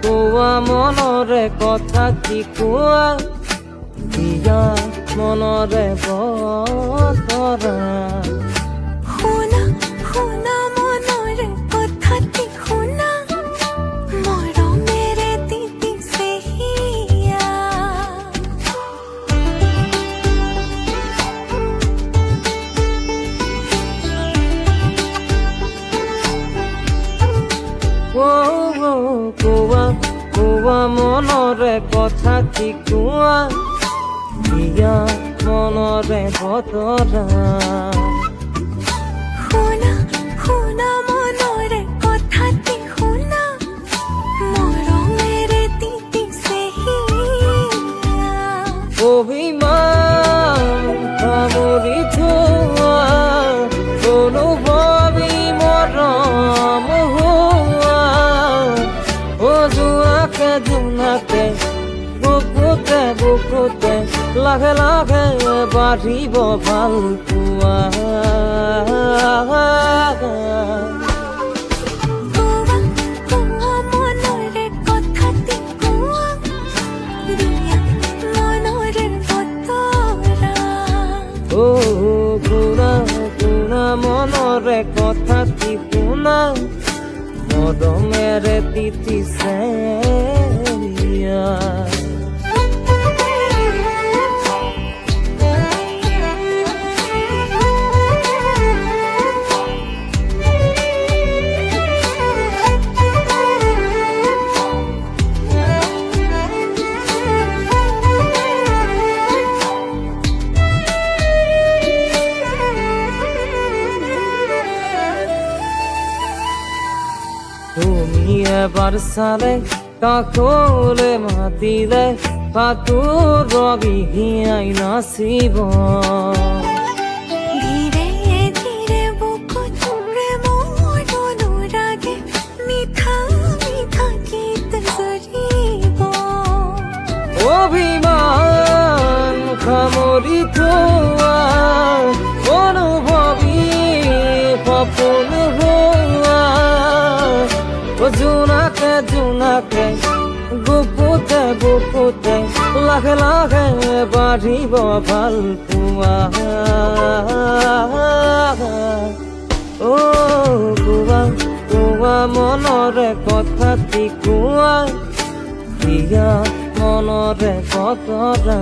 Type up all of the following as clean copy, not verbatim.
কোৱা মনৰে কথা কি কোৱা দিয়া মনৰে বতৰা শুনা শুনা মনৰে কথা কি শুনা মৰমেৰে তিতিছে হিয়া কোৱা মনৰে কথা কি কোৱা দিয়া মনৰে বতৰা শুনা শুনা মনৰে কথা কি শুনা মৰমেৰে তিতিছে হিয়া অভিমান সামৰি থোৱা অনুভৱী মৰম হোৱা জোনাকে জোনাকে বুকুতে বুকুতে লাহে লাহে বাঢ়িব ভাল পোৱা মনৰে কথা কি কোৱা দিয়া মনৰে বতৰা শুনা মনৰে কথা কি শুনা মৰমেৰে তিতিছে হিয়া তুমি এবার চালে কাষলে মাতিলে পাতুৰ বিহিয়াই নাচিব ধীৰে ধীৰে বুকুত প্ৰেমৰ অনুৰাগে মিঠা মিঠা গীত জুৰিব অভিমান সামৰি থোৱা অনুভৱী সপোন হোৱা জোনাকে জোনাকে বুকুতে বুকুতে লাহে লাহে বাঢ়িব ভাল পোৱা কোৱা মনৰে কথা কি কোৱা দিয়া মনৰে বতৰা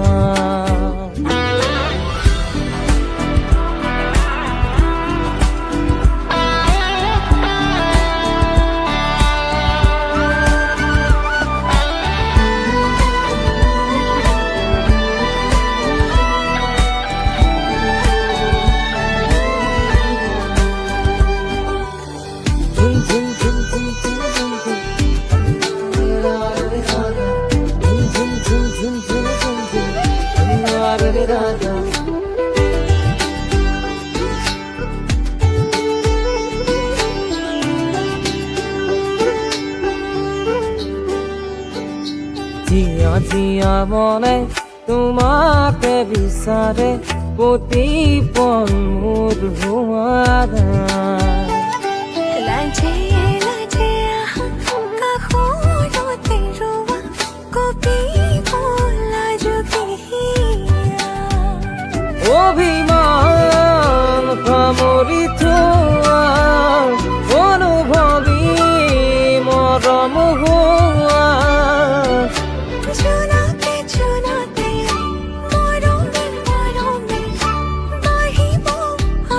জিয়া জিয়া মনে তোমাকে বিচাৰে প্ৰতিপল মোৰ হোৱাৰা লাজে লাজে কাষৰতে ৰোৱা কপিব লাজুকে হিয়া অভিমান সামৰি থোৱা অনুভৱী মৰম হোৱা জোনাকে জোনাকে মৰমে মৰমে বাঢ়িব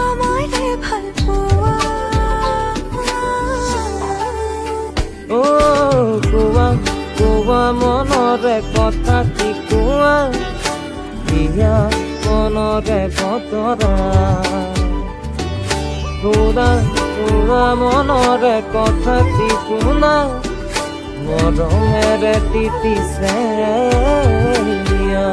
আমাৰে ভাল পোৱা কোৱা মনৰে কথা কি কোৱা দিয়া মনৰে বতৰা কোৱা মনৰে কথা কি শুনা মৰমেৰে তিতিছে হিয়া